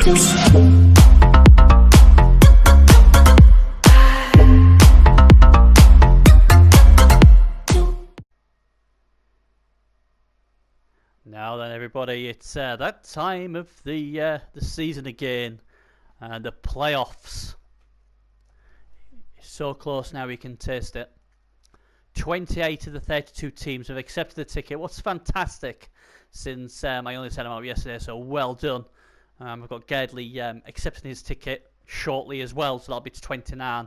Now then, everybody, it's that time of the season again, and the playoffs. It's so close now, we can taste it. 28 of the 32 teams have accepted the ticket. What's fantastic, since I only sent them out yesterday, so well done. I've got Gerdley accepting his ticket shortly as well, so that'll be to 29.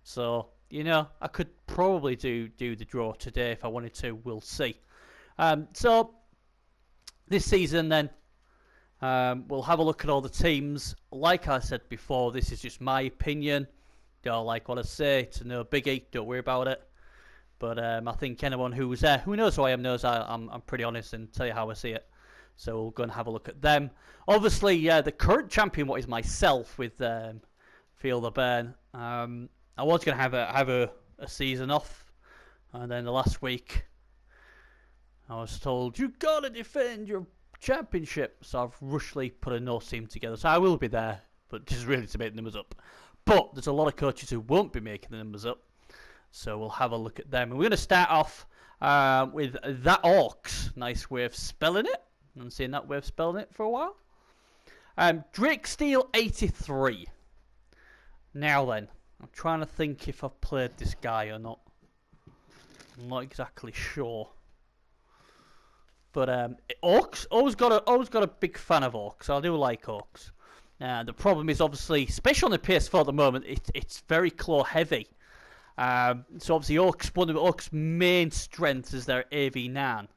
So, you know, I could probably do the draw today if I wanted to. We'll see. So, this season then, we'll have a look at all the teams. Like I said before, this is just my opinion. Don't like what I say, it's no biggie, don't worry about it. But I think anyone who knows who I am knows I'm pretty honest and tell you how I see it. So we'll go and have a look at them. Obviously, the current champion, what is myself, with Feel the Burn. I was going to have a season off, and then the last week I was told, you got to defend your championship. So I've rushly put a no team together. So I will be there, but just really to make the numbers up. But there's a lot of coaches who won't be making the numbers up. So we'll have a look at them. And we're going to start off with That Orcs. Nice way of spelling it. I haven't seen that way of spelling it for a while. Drake Steel 83. Now then, I'm trying to think if I've played this guy or not. I'm not exactly sure. But Orcs, always got a big fan of Orcs. I do like Orcs. The problem is obviously, especially on the PS4 at the moment, it's very claw heavy. So obviously one of Orcs' main strengths is their AV9.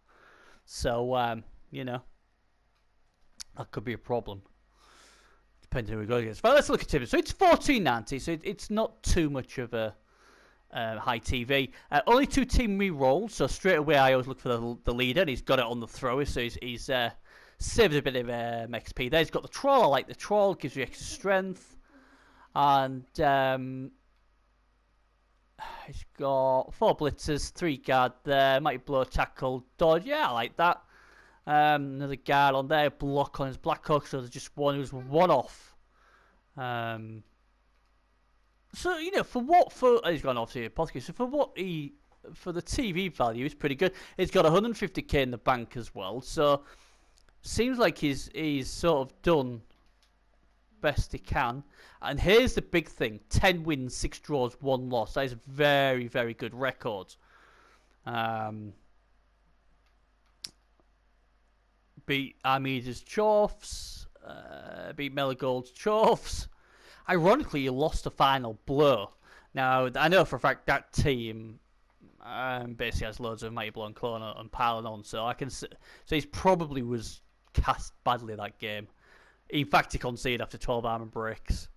So you know, that could be a problem, depending on who we go against. But let's look at it. So it's 1490, so it's not too much of a high TV. Only 2 team re-rolls, so straight away I always look for the leader, and he's got it on the thrower, so he's saved a bit of XP there. He's got the Troll. I like the Troll, gives you extra strength. And he's got 4 blitzers, 3 guard there, might blow, tackle, dodge. Yeah, I like that. Another guard on there, block on his Blackhawk, so there's just one who's one off. So, you know, he's gone off to Apothecary, so for the TV value, it's pretty good. He's got 150k in the bank as well, so seems like he's sort of done best he can. And here's the big thing: 10 wins, 6 draws, 1 loss. That is a very, very good record. Beat Armida's Chorfs, beat Meligold's Chorfs. Ironically, he lost the final blow. Now, I know for a fact that team basically has loads of Mighty Blow and Clone and piling on, so he probably was cast badly that game. In fact, he conceded after 12 armor breaks,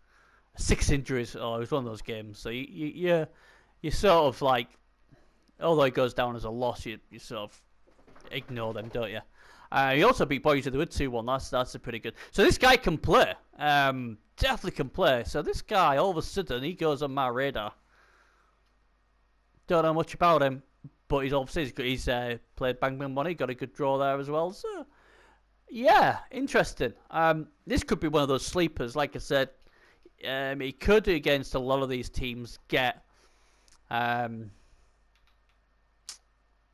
6 injuries. Oh, it was one of those games. So you sort of like, although it goes down as a loss, you sort of ignore them, don't you? He also beat Boys of the Wood 2-1. That's a pretty good. So this guy can play. Definitely can play. So this guy, all of a sudden, he goes on my radar. Don't know much about him, but he's played Bang Bang Money, got a good draw there as well. So yeah, interesting. This could be one of those sleepers. Like I said, he could, against a lot of these teams, get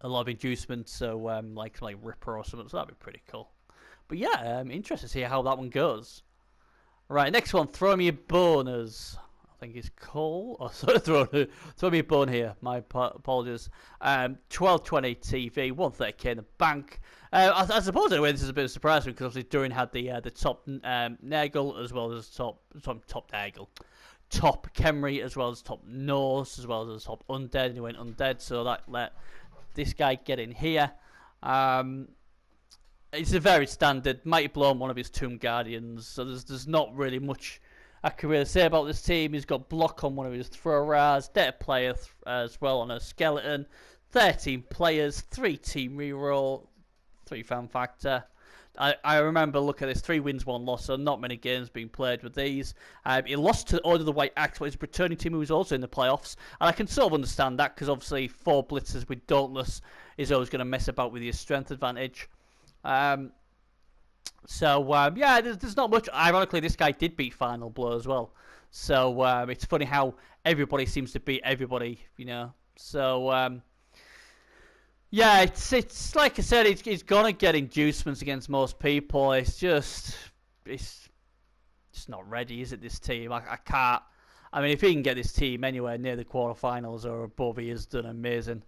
a lot of inducement, so like Ripper or something, so that'd be pretty cool. But yeah, I'm interested to see how that one goes. Right, next one, Throw Me a Boners. I think it's Cole. Oh, sorry, throw me a bone here. My apologies. 1220 TV, 130k in the bank. I suppose in a way this is a bit of a surprise because obviously Durin had the top Nagel as well as top Nagel. Top Khemri as well as top Norse as well as top Undead, and he went Undead, so that let this guy get in here. It's a very standard Mighty Blow on one of his Tomb Guardians, so there's not really much I can really say about this team. He's got block on one of his Throw-Ras, Data Player as well on a Skeleton, 13 players, 3 team reroll, 3 fan factor. I remember looking at this, 3 wins, 1 loss, so not many games being played with these. He lost to Order of the White Axe, but his returning team who was also in the playoffs, and I can sort of understand that because obviously 4 blitzers with Dauntless is always going to mess about with your strength advantage. So yeah, there's not much. Ironically, this guy did beat Final Blow as well. So it's funny how everybody seems to beat everybody, you know. So yeah, it's like I said, he's gonna get inducements against most people. It's just not ready, is it? This team, I can't. I mean, if he can get this team anywhere near the quarterfinals or above, he has done amazing.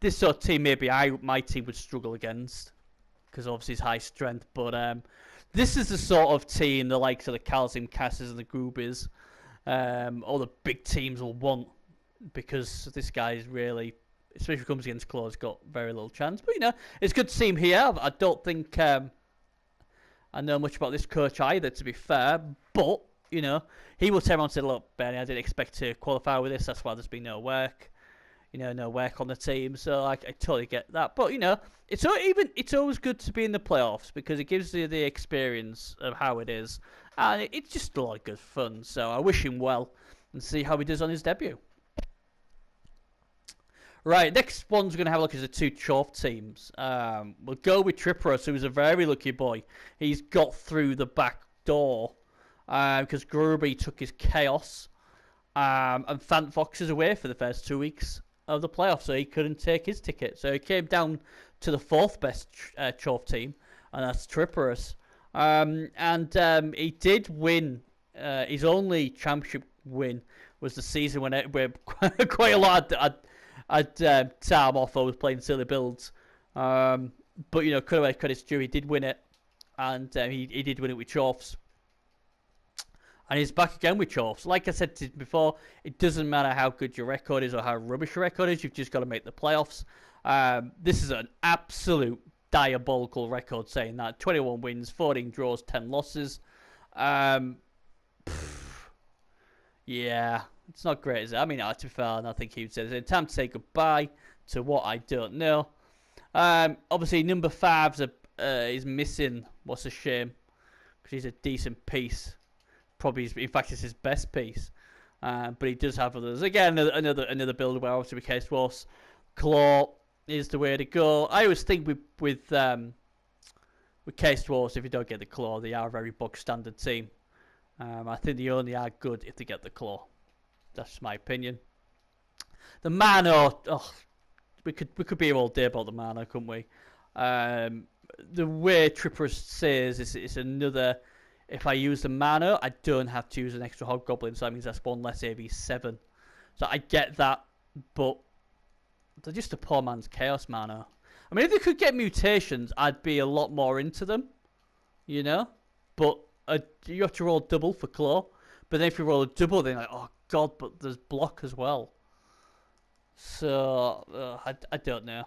This sort of team, maybe my team would struggle against because obviously it's high strength. But this is the sort of team the likes of the Calcium Casses and the Grubies, all the big teams will want, because this guy is really, especially if he comes against Claw's, got very little chance. But you know, it's good to see him here. I don't think I know much about this coach either, to be fair, but you know, he will turn around and say, look, Benny, I didn't expect to qualify with this, that's why there's been no work. You know, no work on the team, so I totally get that. But you know, it's always good to be in the playoffs because it gives you the experience of how it is, and it's just a lot of good fun. So I wish him well and see how he does on his debut. Right, next one's we're going to have a look at the two chorf teams. We'll go with Tripperus, who's a very lucky boy. He's got through the back door because Gruby took his chaos, and Fantfox is away for the first 2 weeks of the playoffs, so he couldn't take his ticket. So he came down to the fourth best chorf team, and that's Tripperus. And he did win. His only championship win was the season where quite a lot I'd time off. I was playing silly builds, but you know, credit's due. He did win it, and he did win it with chorfs. And he's back again with chorfs. Like I said before, it doesn't matter how good your record is or how rubbish your record is. You've just got to make the playoffs. This is an absolute diabolical record, saying that. 21 wins, 14 draws, 10 losses. Yeah, it's not great, is it? I mean, to be fair, I think he would say it's time to say goodbye to what I don't know. Obviously, number 5 is missing. What's a shame, because he's a decent piece. Probably, in fact, it's his best piece. But he does have others. Again, another build where obviously with Case Force, Claw is the way to go. I always think with Case Force, if you don't get the Claw, they are a very bog standard team. I think they only are good if they get the Claw. That's my opinion. The Mana, we could be here all day about the Mana, couldn't we? The way Tripper says it's another. If I use the Mana, I don't have to use an extra Hobgoblin, so that means that's one less AV7. So I get that, but they're just a poor man's Chaos Mana. I mean, if they could get mutations, I'd be a lot more into them, you know? But you have to roll double for Claw. But then if you roll a double, then like, oh god, but there's block as well. So, I don't know.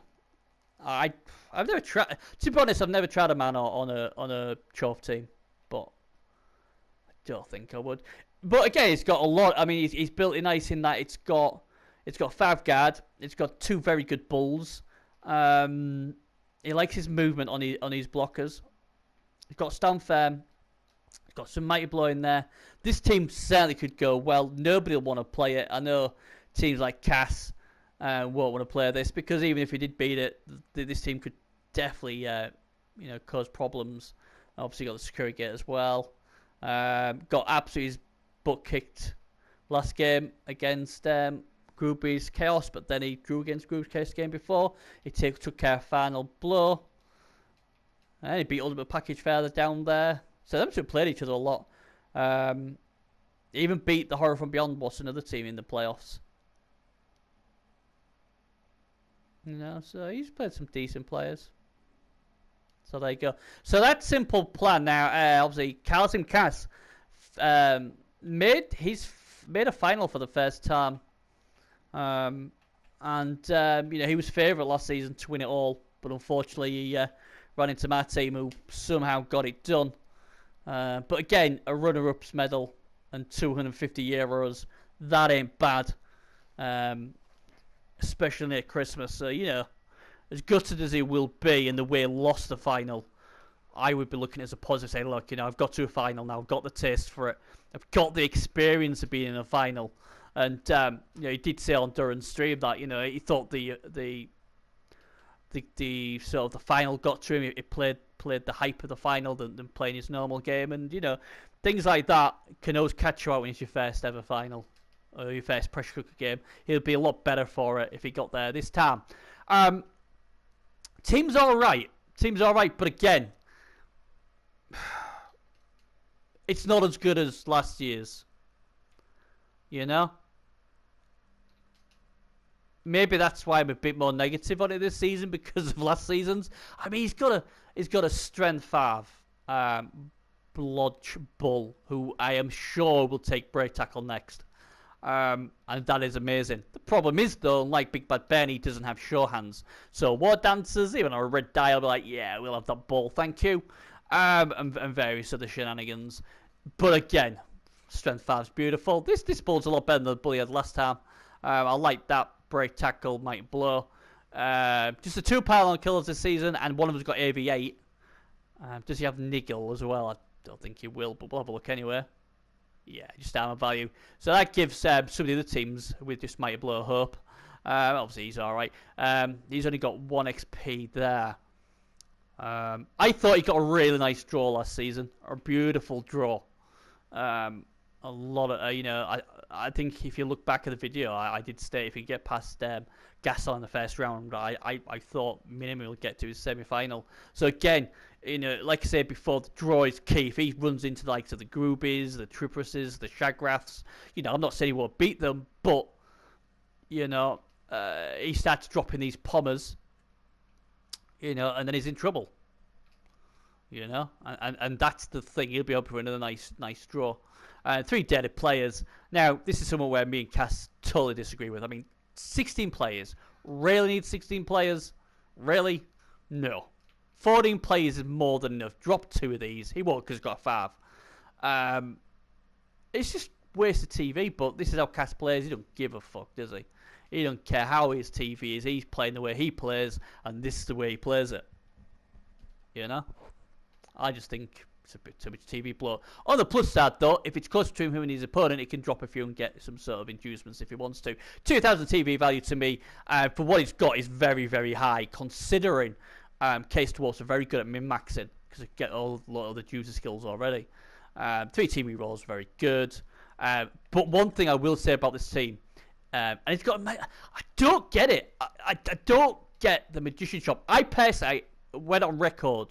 I've never tried, to be honest, I've never tried a Mana on a chorf team, but don't think I would. But again, it's got a lot. I mean, he's built it nice in that it's got 5 guard. It's got 2 very good bulls. He likes his movement on his blockers. He's got stand firm. He's got some mighty blow in there. This team certainly could go well. Nobody will want to play it. I know teams like Cass won't want to play this, because even if he did beat it, this team could definitely cause problems. Obviously got the security gate as well. Got absolutely his butt kicked last game against Gruby's Chaos, but then he drew against Gruby's Chaos game before. He took care of Final Blow. And he beat Ultimate Package further down there. So them two played each other a lot. He even beat the Horror from Beyond, what's another team in the playoffs. You know, so he's played some decent players. So there you go. So that simple plan now. Obviously, Calcium Cass made a final for the first time, and he was favourite last season to win it all, but unfortunately he ran into my team, who somehow got it done. But again, a runner-up's medal and 250 euros, that ain't bad, especially near Christmas. So as gutted as he will be in the way he lost the final, I would be looking at it as a positive, saying, look, I've got to a final now, I've got the taste for it, I've got the experience of being in a final. And he did say on Duran's stream that he thought the the sort of the final got to him. He played the hype of the final than playing his normal game, and things like that can always catch you out when it's your first ever final or your first pressure cooker game. He'll be a lot better for it if he got there this time. Team's all right, but again, it's not as good as last year's. Maybe that's why I'm a bit more negative on it this season because of last season's. I mean, he's got a strength 5 blodge bull who I am sure will take break tackle next, and that is amazing. The problem is though, like Big Bad Benny, he doesn't have sure hands. So war dancers, even on a red die, will be like, yeah, we'll have that ball, thank you, and various other shenanigans. But again, strength 5's beautiful. This bull's a lot better than the bull he had last time. I like that. Break tackle might blow. Just the 2 pylon killers this season, and one of them's got AV8. Does he have Niggle as well? I don't think he will, but we'll have a look anyway. Yeah, just armor value. So that gives some of the other teams with just mighty blow hope. Obviously he's alright. He's only got 1 XP there. I thought he got a really nice draw last season. A beautiful draw. A lot of, I think if you look back at the video, I did state if you get past Gasol in the first round, I thought minimum will get to his semi-final. So again, like I said before, the draw is key. If he runs into the likes of the Groobies, the Tripresses, the Shagraths, I'm not saying he won't beat them, but, he starts dropping these pommers, and then he's in trouble. And that's the thing. He'll be up for another nice draw. 3 deaded players. Now, this is somewhere where me and Cass totally disagree with. I mean, 16 players. Really need 16 players? Really? No. 14 players is more than enough. Drop 2 of these. He won't because he's got 5. It's just waste of TV, but this is how Cass plays. He don't give a fuck, does he? He don't care how his TV is. He's playing the way he plays, and this is the way he plays it. I just think it's a bit too much TV blow. On the plus side, though, if it's close between him and his opponent, he can drop a few and get some sort of inducements if he wants to. 2,000 TV value to me, for what he's got, is very, very high, considering Case Dwarfs are very good at min-maxing, because they get a lot of the juicy skills already. 3 TV rolls, very good. But one thing I will say about this team, and it's got, I don't get it. I don't get the Magician Shop. I personally went on record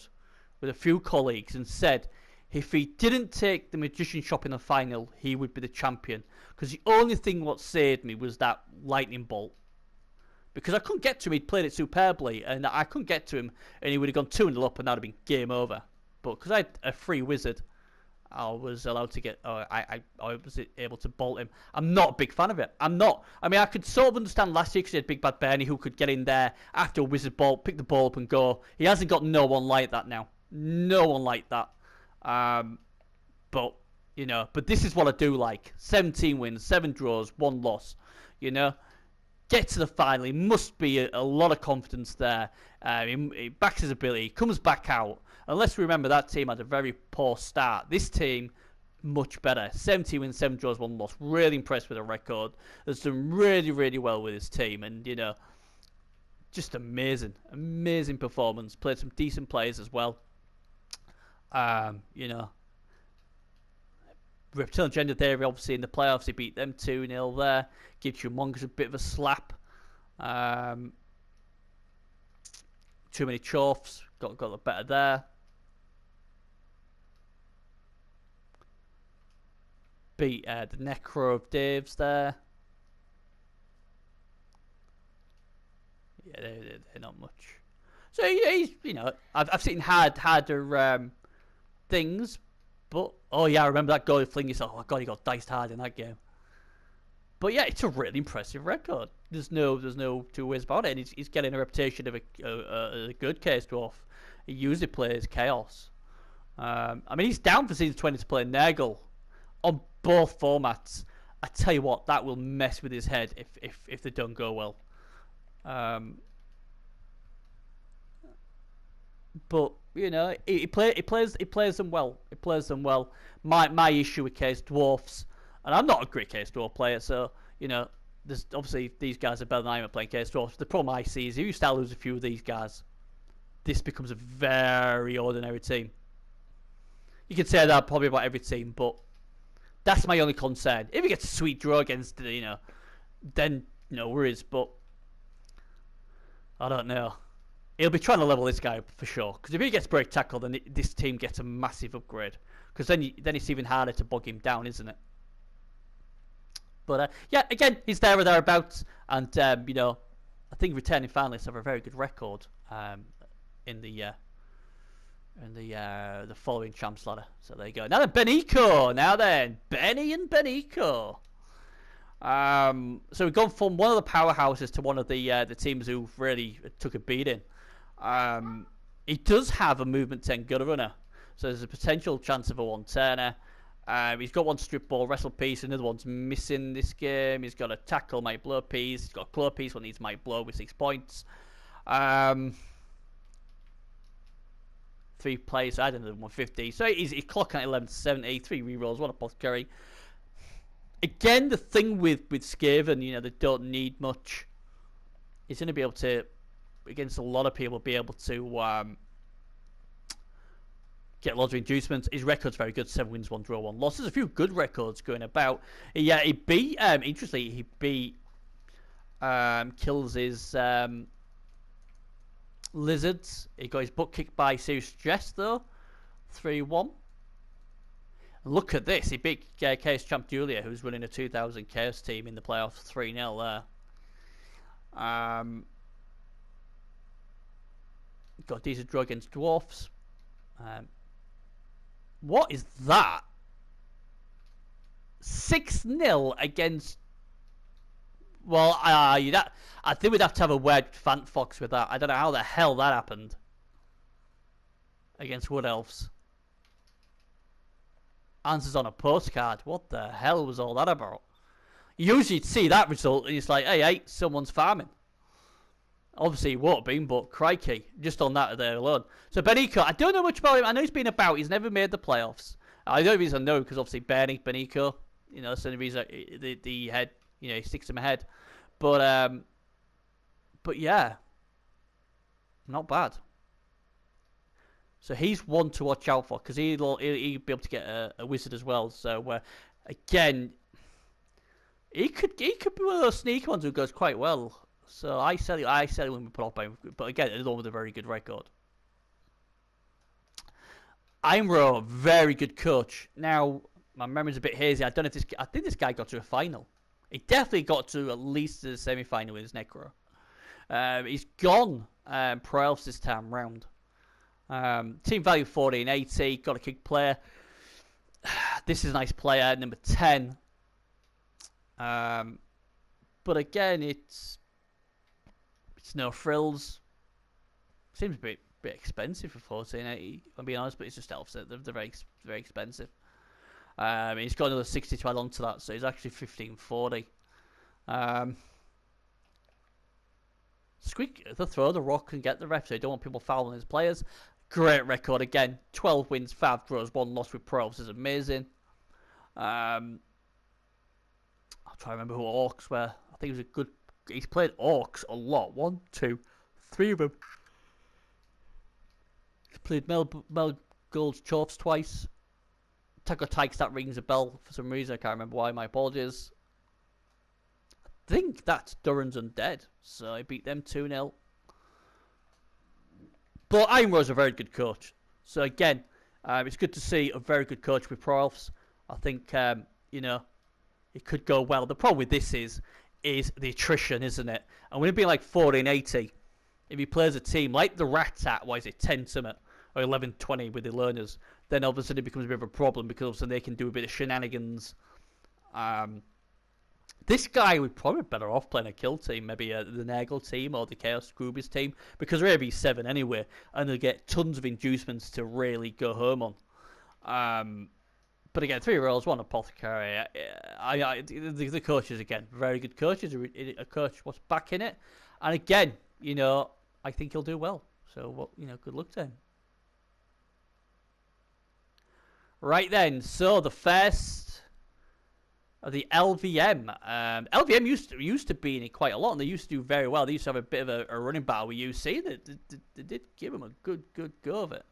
with a few colleagues and said if he didn't take the Magician Shop in the final, he would be the champion. Because the only thing what saved me was that lightning bolt. Because I couldn't get to him, he'd played it superbly, and I couldn't get to him, and he would have gone 2-0 up, and that would have been game over. But because I had a free wizard, I was allowed to get. I was able to bolt him. I'm not a big fan of it. I'm not. I mean, I could sort of understand last year because he had Big Bad Bernie who could get in there after a wizard bolt, pick the ball up and go. He hasn't got no one like that now. No one like that. But this is what I do like. 17 wins, 7 draws, 1 loss. Get to the final. He must be a lot of confidence there. He backs his ability, comes back out. And let's remember that team had a very poor start. This team, much better. 17 wins, 7 draws, 1 loss. Really impressed with the record. Has done really, really well with his team. And, just amazing. Amazing performance. Played some decent players as well. Reptilian Gender Theory, obviously, in the playoffs, he beat them 2-0 there. Gives Humongous a bit of a slap. Too many chorfs. Got the better there. Beat the Necro of Dave's there. Yeah, they're not much. So he's, I've seen harder things, but oh yeah, I remember that goal fling yourself. Oh god, he got diced hard in that game. But yeah, it's a really impressive record. There's no 2 ways about it. And he's getting a reputation of a good case dwarf. He usually plays chaos. I mean, he's down for season 20 to play Nurgle on both formats. I tell you what, that will mess with his head if they don't go well. But he plays them well. He plays them well. My issue with Case Dwarfs, and I'm not a great Case Dwarf player, so there's obviously these guys are better than I am at playing Chaos Dwarfs. The problem I see is if you start lose a few of these guys, this becomes a very ordinary team. You could say that probably about every team, but that's my only concern. If he gets a sweet draw against, then no worries. But I don't know. He'll be trying to level this guy up for sure. Because if he gets break tackle, then this team gets a massive upgrade. Because then it's even harder to bog him down, isn't it? But yeah, again, he's there or thereabouts, and I think returning finalists have a very good record in the following champs ladder. So there you go. Now then, Benico. Now then, Benny and Benico. So we've gone from one of the powerhouses to one of the teams who really took a beating. He does have a movement 10 gutter runner, so there's a potential chance of a one-turner. He's got one strip ball, wrestle piece, another one's missing this game. He's got a tackle, might blow piece. He's got a claw piece, one needs might blow with 6 points. 3 players, I don't know, 150. So he's clocking at 11 to 70, 3 rerolls, 1 apothecary. Again, the thing with Skaven, they don't need much. He's going to be able to, against a lot of people, be able to get lots of inducements. His record's very good, 7 wins, 1 draw, 1 loss. There's a few good records going about. Yeah, he beat, interestingly, he beat Kills' Lizards. He got his butt kicked by Serious Stress, though. 3-1. Look at this. He beat Chaos Champ Julia, who's running a 2000 Chaos team in the playoffs, 3-0 there. Got a decent draw against Dwarfs. What is that? 6-0 against... Well, I think we'd have to have a word with Fant Fox with that. I don't know how the hell that happened. Against Wood Elves. Answers on a postcard. What the hell was all that about? Usually you'd see that result and it's like, hey, someone's farming. Obviously he won't have been, but crikey, just on that there alone. So Benico, I don't know much about him. I know he's been about. He's never made the playoffs. I know the reason I know because obviously Benico, that's the only reason the head, he sticks in my head. But yeah, not bad. So he's one to watch out for because he'll be able to get a wizard as well. So again, he could be one of those sneaky ones who goes quite well. So I sell it when we put off by him. But again, another one with a very good record. Imro, very good coach. Now my memory's a bit hazy. I don't know if I think this guy got to a final. He definitely got to at least the semi-final with his Necro. He's gone Pro Elves this time round. Team value 1480. Got a kick player. This is a nice player, number 10. But again, it's no frills. Seems a bit expensive for 1480. I'm being honest, but it's just elves. They're very expensive. He's got another 60 to add on to that, so he's actually 1540. Squeak the throw the rock and get the ref, so you don't want people fouling his players. Great record again. 12 wins, 5 draws, 1 loss with pros is amazing. I'll try to remember who Orcs were. I think he was a good. He's played Orcs a lot. 1, 2, 3 of them. He's played Mel Gold's Chorfs twice. Taco Tykes, that rings a bell for some reason. I can't remember why. My apologies. I think that's Duran's Undead. So I beat them 2-0. But Imro's a very good coach. So again, it's good to see a very good coach with Pro Elves. I think, it could go well. The problem with this is the attrition, isn't it? And when it be like 1480, if he plays a team like the Rats at, 10 summit or 1120 with the learners, then all of a sudden it becomes a bit of a problem because all of a sudden they can do a bit of shenanigans. This guy would probably be better off playing a kill team, maybe the Nagel team or the Chaos Scroobies team, because they're AB7 anyway, and they'll get tons of inducements to really go home on. But again, 3 rolls, 1 apothecary. The coaches, again, very good coaches. A coach was back in it. And again, I think he'll do well. So, good luck to him. Right then, so the first the LVM. LVM used to be in it quite a lot, and they used to do very well. They used to have a bit of a running battle with UC. They did give them a good go of it.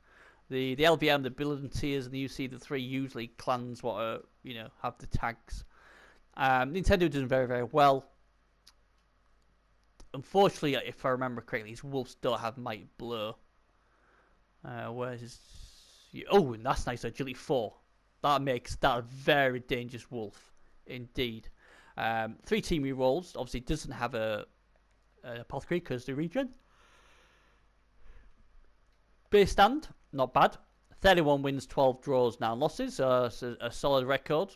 The LVM, the Billionaires, and the UC, the three usually clans what are, have the tags. Nintendo doing very well. Unfortunately, if I remember correctly, these Wolves don't have Mighty Blow. Where's his... Oh, that's nice. Agility 4. That makes that a very dangerous Wolf. Indeed. 3 team rerolls. Obviously, doesn't have a apothecary because the regen. Base stand, not bad. 31 wins, 12 draws, 9 losses. So it's a solid record.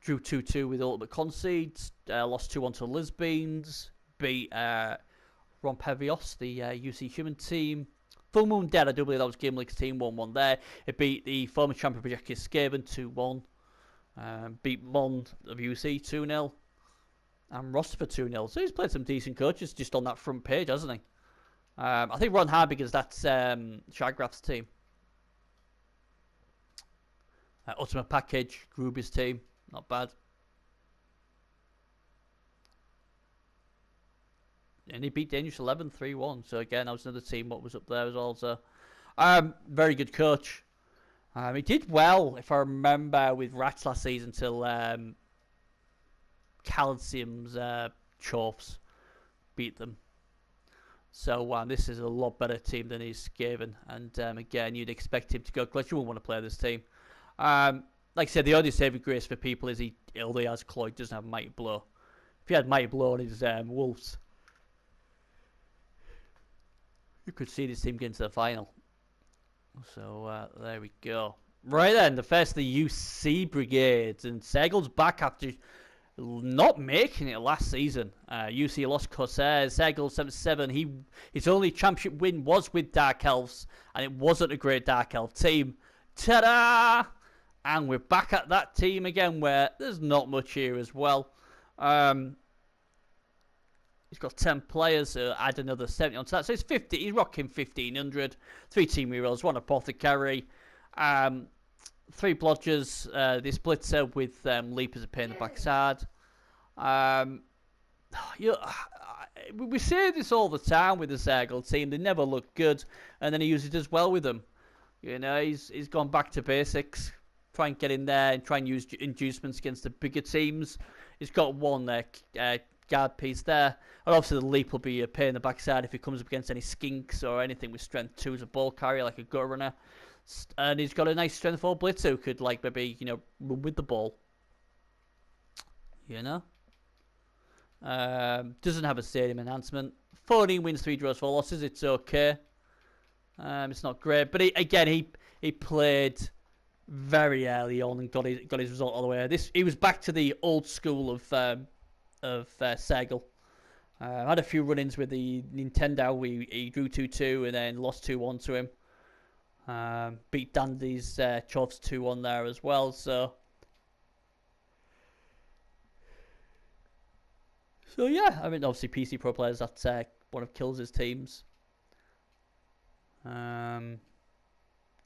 Drew 2-2 with ultimate concedes. Lost 2-1 to Lisbeans. Beat Rompevios, the UC Human team. Full Moon Dead, I do believe that was Game League's team, 1-1 there. It beat the former champion Projectus Skaven 2-1. Beat Mond of UC 2-0. And Rostopher 2-0. So he's played some decent coaches just on that front page, hasn't he? I think Ron Hard because that's Shagrath's team. Ultimate Package, Gruby's team. Not bad. And he beat Dangerous 11 3-1. So again, that was another team what was up there as well. So very good coach. He did well, if I remember, with Rats last season till Calcium's Chorfs beat them. So this is a lot better team than he's given. And again, you'd expect him to go clutch. You wouldn't want to play this team. Like I said, the only saving grace for people is although he has Claw, he doesn't have Mighty Blow. If he had Mighty Blow on his Wolves, you could see this team getting to the final. So there we go. Right then, the first of the UC Brigades, and Segel's back after not making it last season. UC lost Corsairs. Segel 7-7. His only championship win was with Dark Elves, and it wasn't a great Dark Elf team. Ta-da! And we're back at that team again, where there's not much here as well. He's got 10 players, so add another 70 onto that. So it's 50. He's rocking 1,500. 3 team rerolls, 1 apothecary, 3 blodgers, this blitzer with leap as a pain in the backside. We say this all the time with the Zergle team. They never look good, and then he usually does well with them. He's gone back to basics. Try and get in there and try and use inducements against the bigger teams. He's got 1 guard piece there. And obviously the leap will be a pain in the backside if he comes up against any skinks or anything with strength 2 as a ball carrier, like a gut runner. And he's got a nice strength 4 blitzer who could maybe run with the ball. Doesn't have a stadium enhancement. 14 wins, 3 draws, 4 losses. It's okay. It's not great, but he played very early on and got his result all the way. He was back to the old school of Segel. Had a few run-ins with the Nintendo. He drew 2-2 and then lost 2-1 to him. Beat Dandy's Chorfs 2-1 there as well. So yeah, I mean obviously PC Pro players, that's one of Kills' teams.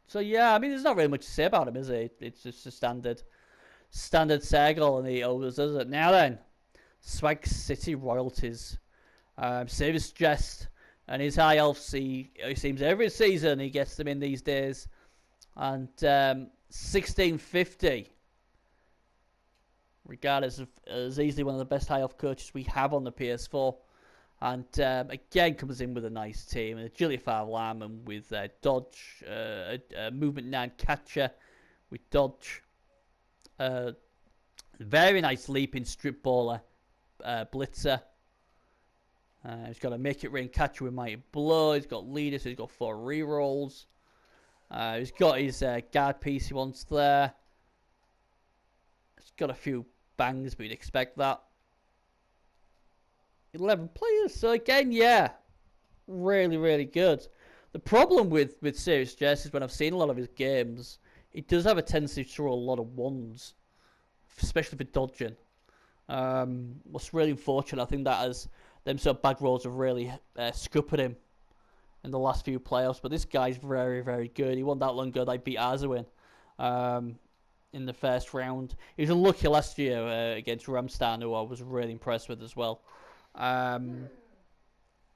So yeah, I mean there's not really much to say about him, is it? It's just a standard Segel, and he always does it. Now then, Swag City Royalties. Serious Jest and his high elves, he seems every season he gets them in these days. And 1650, regardless of, is easily one of the best high elf coaches we have on the PS4. And again comes in with a nice team, an agility 5 lineman with dodge, movement 9 catcher with dodge, very nice leaping strip baller blitzer. He's got a make it rain catcher with Mighty Blow. He's got leader, so he's got 4 rerolls. He's got his guard piece he wants there. He's got a few bangs, but you'd expect that. 11 players, so again, yeah, really good. The problem with Serious Jess is when I've seen a lot of his games, he does have a tendency to throw a lot of ones, especially for dodging. What's really unfortunate, I think that as them sort of bad rolls have really scuppered him in the last few playoffs. But this guy's very, very good. He won that long ago. They beat Azawin in the first round. He was unlucky last year against Ramstan, who I was really impressed with as well. And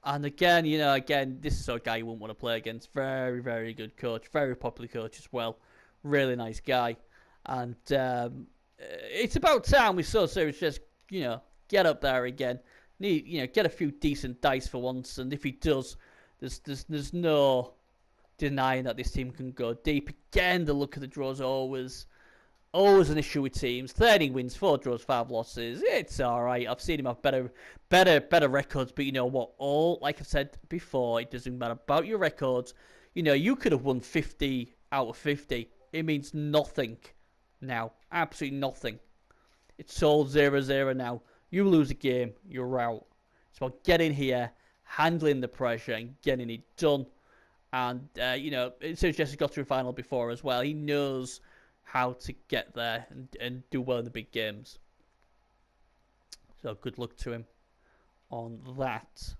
again, this is a guy you wouldn't want to play against. Very, very good coach. Very popular coach as well. Really nice guy. And it's about time we saw Sirius just, get up there again. Get a few decent dice for once. And if he does, there's no denying that this team can go deep. Again, the look of the draws always an issue with teams. 13 wins, 4 draws, 5 losses. It's all right. I've seen him have better records, but you know what? Like I've said before, it doesn't matter about your records. You could have won 50 out of 50. It means nothing now. Absolutely nothing. It's all 0-0 now. You lose a game, you're out. It's about getting here, handling the pressure, and getting it done. And, since Jesse's got to a final before as well, he knows how to get there and do well in the big games. So good luck to him on that.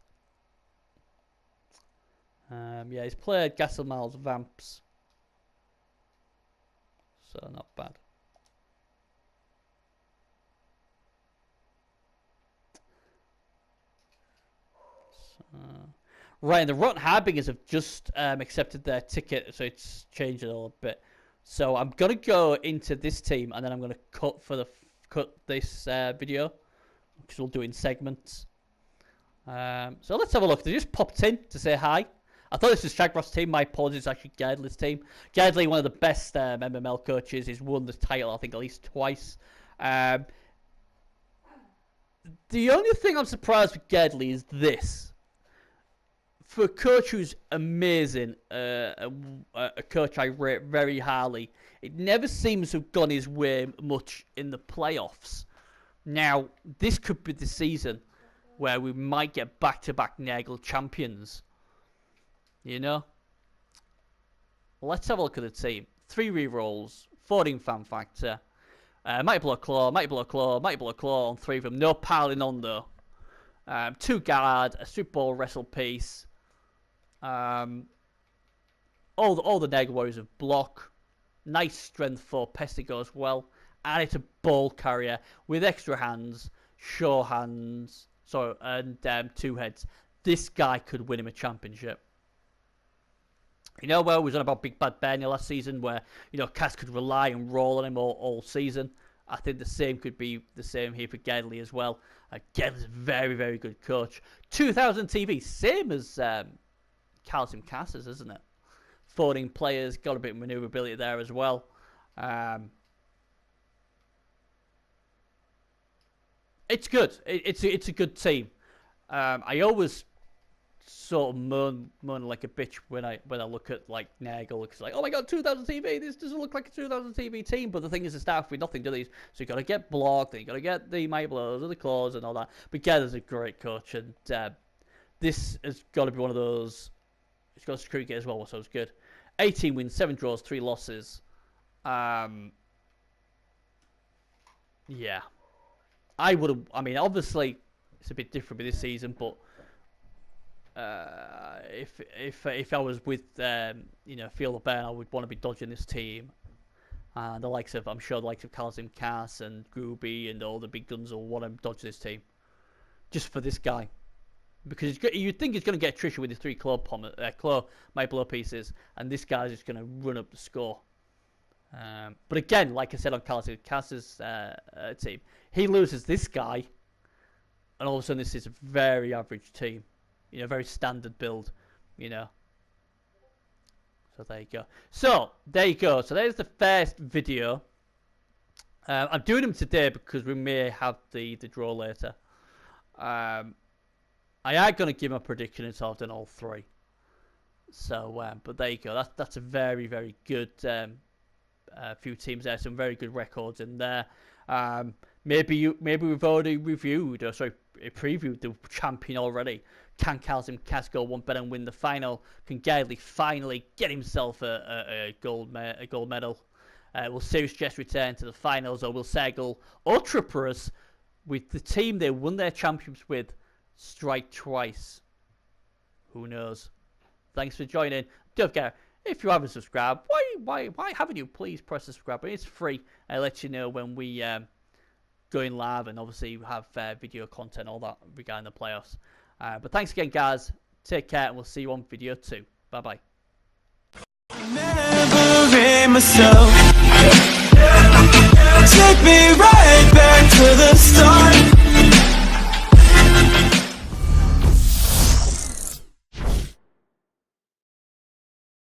He's played Gasselmal's Vamps. So not bad. Right, the Rotten Harbingers have just accepted their ticket, so it's changed it a little bit. So I'm gonna go into this team, and then I'm gonna cut this video because we'll do it in segments. So let's have a look. They just popped in to say hi. I thought this was Shagros' team. My apologies, it's actually Gerdley's team. Gerdley, one of the best MML coaches, he's won the title I think at least twice. The only thing I'm surprised with Gerdley is this. For a coach who's amazing, a coach I rate very highly, it never seems to have gone his way much in the playoffs. Now, this could be the season where we might get back-to-back Nagel champions. Let's have a look at the team. 3 rerolls, 14 fan factor. Might blow a claw on 3 of them. No piling on though. 2 guard, a Super Bowl wrestle piece. All the Nagel Warriors have block. Nice strength 4 Pestigo as well. And it's a ball carrier with extra hands, sure hands, and 2 heads. This guy could win him a championship. We was on about Big Bad Bernie last season where, Cass could rely and roll on him all season. I think the same could be the same here for Gedley as well. Gedley's a very, very good coach. 2,000 TV, same as Calcium Casas, isn't it? 14 players, got a bit of maneuverability there as well. It's good. It's a good team. I always sort of moan like a bitch when I look at like Nagel. It's like, oh my god, 2,000 TV. This doesn't look like a 2,000 TV team. But the thing is, the staff with nothing, do these? So you got to get blocked, and you got to get the my blows and the claws and all that. But Gedder's a great coach, and this has got to be one of those. It's got a security gate as well, so it's good. 18 wins, 7 draws, 3 losses. Yeah, I would have. I mean, obviously, it's a bit different with this season, but. If I was with Field of Burn, I would want to be dodging this team, and I'm sure the likes of Calzim Cass and Gooby and all the big guns will want to dodge this team, just for this guy, because you'd think he's going to get attrition with his 3 claw my blow pieces, and this guy's just going to run up the score. But again, like I said on Calzim Cass's team, he loses this guy, and all of a sudden this is a very average team. Very standard build, So there you go. So there's the first video. I'm doing them today because we may have the draw later. I am going to give my prediction until I've done all 3. So, but there you go. That's a very, very good few teams there. Some very good records in there. Maybe we've already previewed the champion already. Can Calzim Cass go one better and win the final? Can Gedley finally get himself a gold medal? Will Sirius Jess return to the finals, or will Sergal or Trippers, with the team they won their championships with, strike twice? Who knows? Thanks for joining. Don't forget, if you haven't subscribed, why haven't you? Please press the subscribe button. It's free. It lets you know when we going live, and obviously we have video content, all that regarding the playoffs. But thanks again, guys. Take care, and we'll see you on video 2. Bye-bye. Take me right